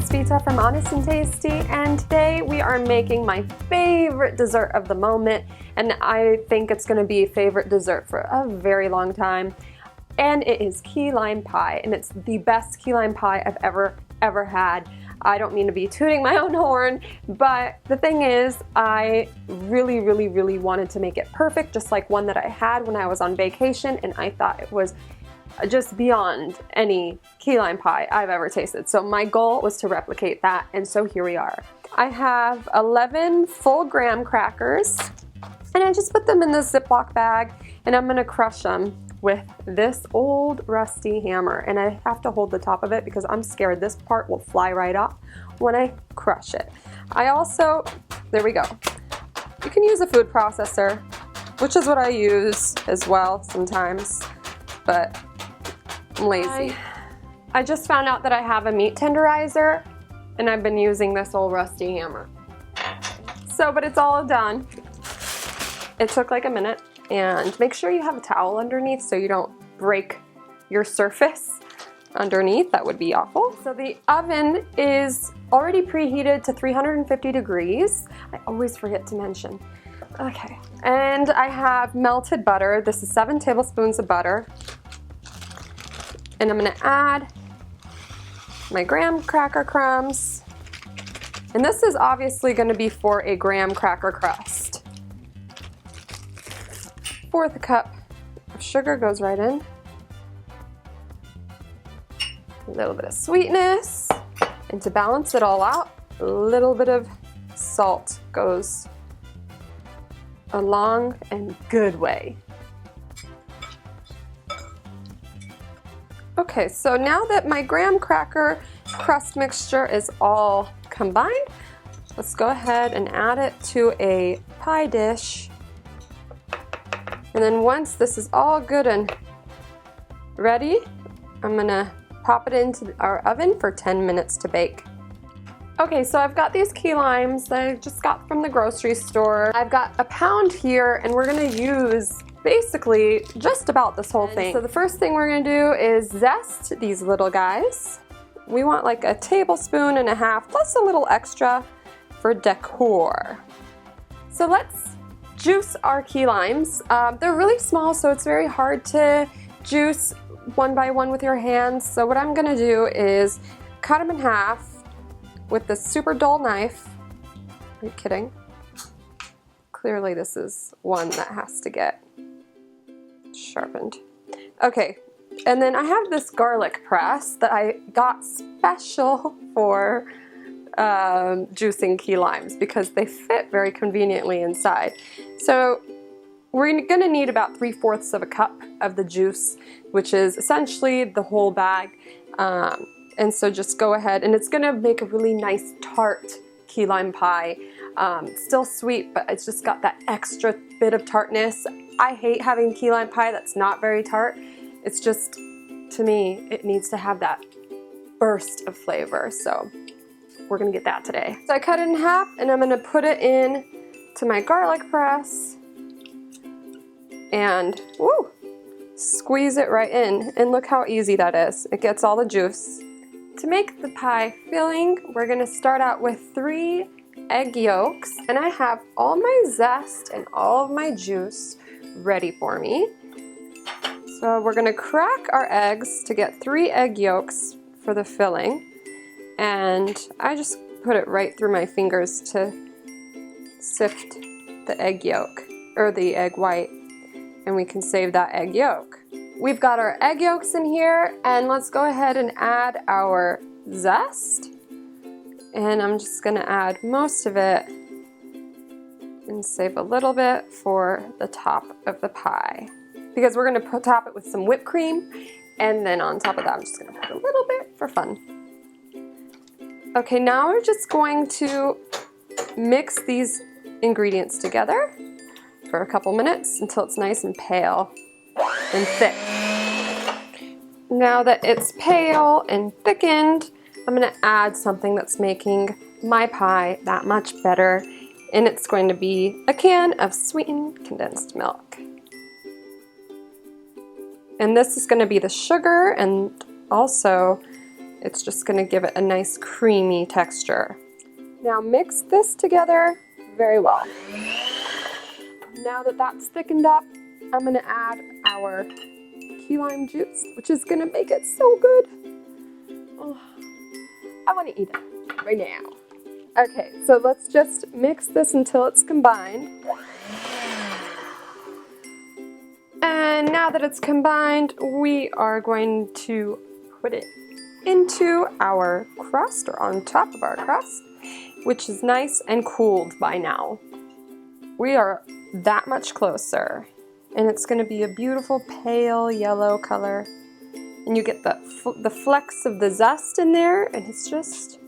it's Vita from Honest and Tasty, and today we are making my favorite dessert of the moment, and I think it's going to be a favorite dessert for a very long time, and it is key lime pie, and it's the best key lime pie I've ever had. I don't mean to be tooting my own horn, but the thing is, I really wanted to make it perfect, just like one that I had when I was on vacation, and I thought it was just beyond any key lime pie I've ever tasted. So my goal was to replicate that, and so here we are. I have 11 full graham crackers, and I just put them in this Ziploc bag, and I'm gonna crush them with this old rusty hammer, and I have to hold the top of it because I'm scared this part will fly right off when I crush it. I also, there we go. You can use a food processor, which is what I use as well sometimes, but I'm lazy. I just found out that I have a meat tenderizer, and I've been using this old rusty hammer. So, but it's all done. It took like a minute, and make sure you have a towel underneath so you don't break your surface underneath. That would be awful. So the oven is already preheated to 350 degrees. I always forget to mention. Okay, and I have melted butter. This is 7 tablespoons of butter. And I'm gonna add my graham cracker crumbs. And this is obviously gonna be for a graham cracker crust. 1/4 cup of sugar goes right in. A little bit of sweetness. And to balance it all out, a little bit of salt goes a long and good way. Okay, so now that my graham cracker crust mixture is all combined, let's go ahead and add it to a pie dish. And then once this is all good and ready, I'm gonna pop it into our oven for 10 minutes to bake. Okay, so I've got these key limes that I just got from the grocery store. I've got a pound here, and we're gonna use basically just about this whole thing. So the first thing we're gonna do is zest these little guys. We want like a tablespoon and a half plus a little extra for decor. So let's juice our key limes. They're really small, so it's very hard to juice one by one with your hands. So what I'm gonna do is cut them in half with this super dull knife. Are you kidding? Clearly this is one that has to get sharpened. Okay, and then I have this garlic press that I got special for juicing key limes because they fit very conveniently inside. So we're gonna need about 3/4 of a cup of the juice, which is essentially the whole bag. And so just go ahead, and it's gonna make a really nice tart key lime pie. Still sweet, but it's just got that extra bit of tartness. I hate having key lime pie that's not very tart. It's just, to me, it needs to have that burst of flavor. So we're gonna get that today. So I cut it in half, and I'm gonna put it in to my garlic press and woo, squeeze it right in. And look how easy that is. It gets all the juice. To make the pie filling, we're gonna start out with 3 egg yolks, and I have all my zest and all of my juice ready for me. So we're gonna crack our eggs to get 3 egg yolks for the filling, and I just put it right through my fingers to sift the egg yolk, or the egg white, and we can save that egg yolk. We've got our egg yolks in here, and let's go ahead and add our zest. And I'm just gonna add most of it and save a little bit for the top of the pie. Because we're gonna top it with some whipped cream, and then on top of that, I'm just gonna put a little bit for fun. Okay, now we're just going to mix these ingredients together for a couple minutes until it's nice and pale and thick. Now that it's pale and thickened, I'm gonna add something that's making my pie that much better, and it's going to be a can of sweetened condensed milk. And this is gonna be the sugar and also It's just gonna give it a nice creamy texture. Now mix this together very well. Now that that's thickened up, I'm gonna add our key lime juice, which is gonna make it so good. Oh, I wanna eat it right now. Okay, so let's just mix this until it's combined. And now that it's combined, we are going to put it into our crust, or on top of our crust, which is nice and cooled by now. We are that much closer, and it's going to be a beautiful pale yellow color. And you get the flecks of the zest in there, and it's just,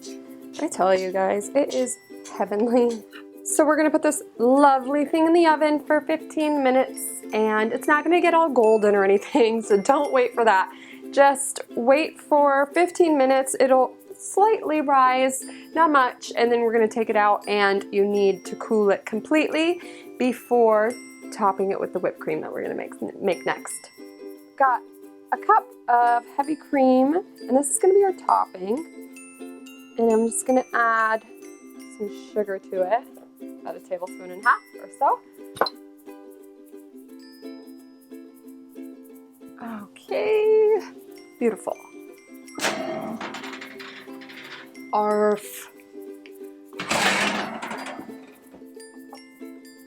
I tell you guys, it is heavenly. So we're gonna put this lovely thing in the oven for 15 minutes, and it's not gonna get all golden or anything, so don't wait for that. Just wait for 15 minutes. It'll slightly rise, not much, and then we're gonna take it out, and you need to cool it completely before topping it with the whipped cream that we're gonna make next. Got a cup of heavy cream, and this is gonna be our topping. And I'm just gonna add some sugar to it, about a tablespoon and a half or so. Okay, beautiful. Arf.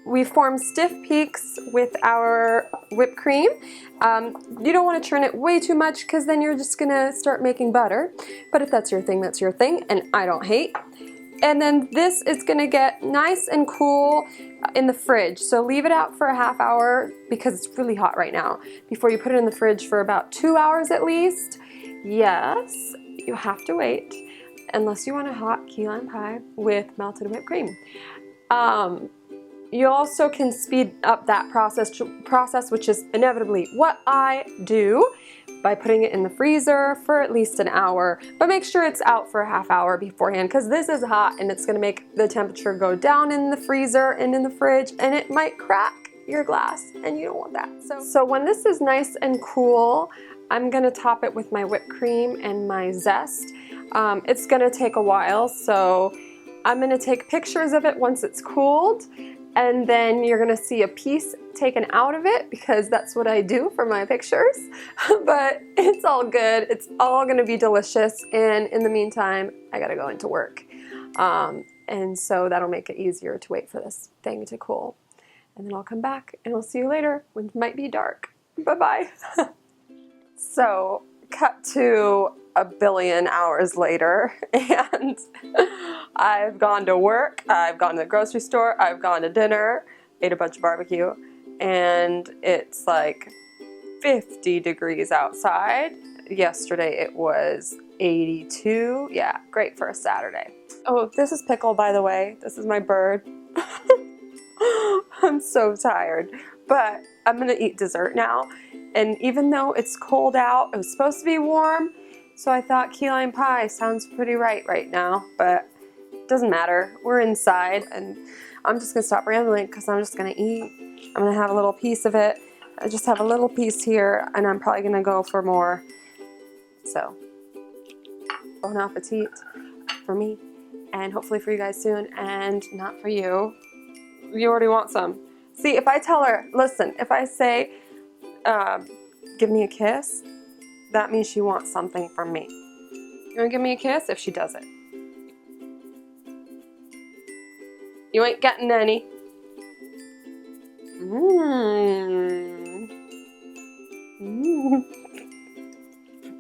We form stiff peaks with our whipped cream. You don't want to churn it way too much because then you're just gonna start making butter. But if that's your thing, that's your thing, and I don't hate. And then this is gonna get nice and cool in the fridge. So leave it out for a half hour because it's really hot right now before you put it in the fridge for about 2 hours at least. Yes, you have to wait unless you want a hot key lime pie with melted whipped cream. You also can speed up that process, which is inevitably what I do, by putting it in the freezer for at least an hour, but make sure it's out for a half hour beforehand because this is hot and it's gonna make the temperature go down in the freezer and in the fridge, and it might crack your glass, and you don't want that. So when this is nice and cool, I'm gonna top it with my whipped cream and my zest. It's gonna take a while, so I'm gonna take pictures of it once it's cooled, and then you're gonna see a piece taken out of it because that's what I do for my pictures. But it's all good. It's all gonna be delicious. And in the meantime, I gotta go into work. And so that'll make it easier to wait for this thing to cool. And then I'll come back and I'll see you later when it might be dark. Bye-bye. So cut to a billion hours later, and I've gone to work, I've gone to the grocery store, I've gone to dinner, ate a bunch of barbecue, and it's like 50 degrees outside. Yesterday it was 82. Yeah, great for a Saturday. Oh, this is Pickle, by the way. This is my bird. I'm so tired, but I'm gonna eat dessert now. And even though it's cold out, it was supposed to be warm, so I thought key lime pie sounds pretty right now, but it doesn't matter. We're inside, and I'm just gonna stop rambling because I'm just gonna eat. I'm gonna have a little piece of it. I just have a little piece here, and I'm probably gonna go for more. So, bon appetit for me, and hopefully for you guys soon, and not for you. You already want some. See, if I tell her, listen, if I say, give me a kiss, that means she wants something from me. You wanna give me a kiss? If she does it. You ain't getting any.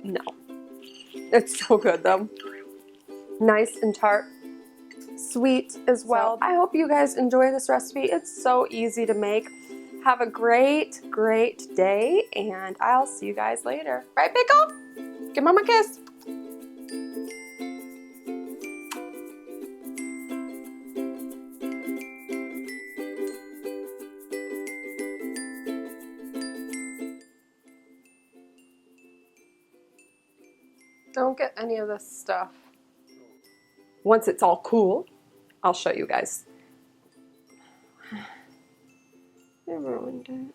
No. It's so good though. Nice and tart. Sweet as well. So I hope you guys enjoy this recipe. It's so easy to make. Have a great day, and I'll see you guys later. Right, Pickle? Give Mama a kiss. Don't get any of this stuff. Once it's all cool, I'll show you guys. I ruined it.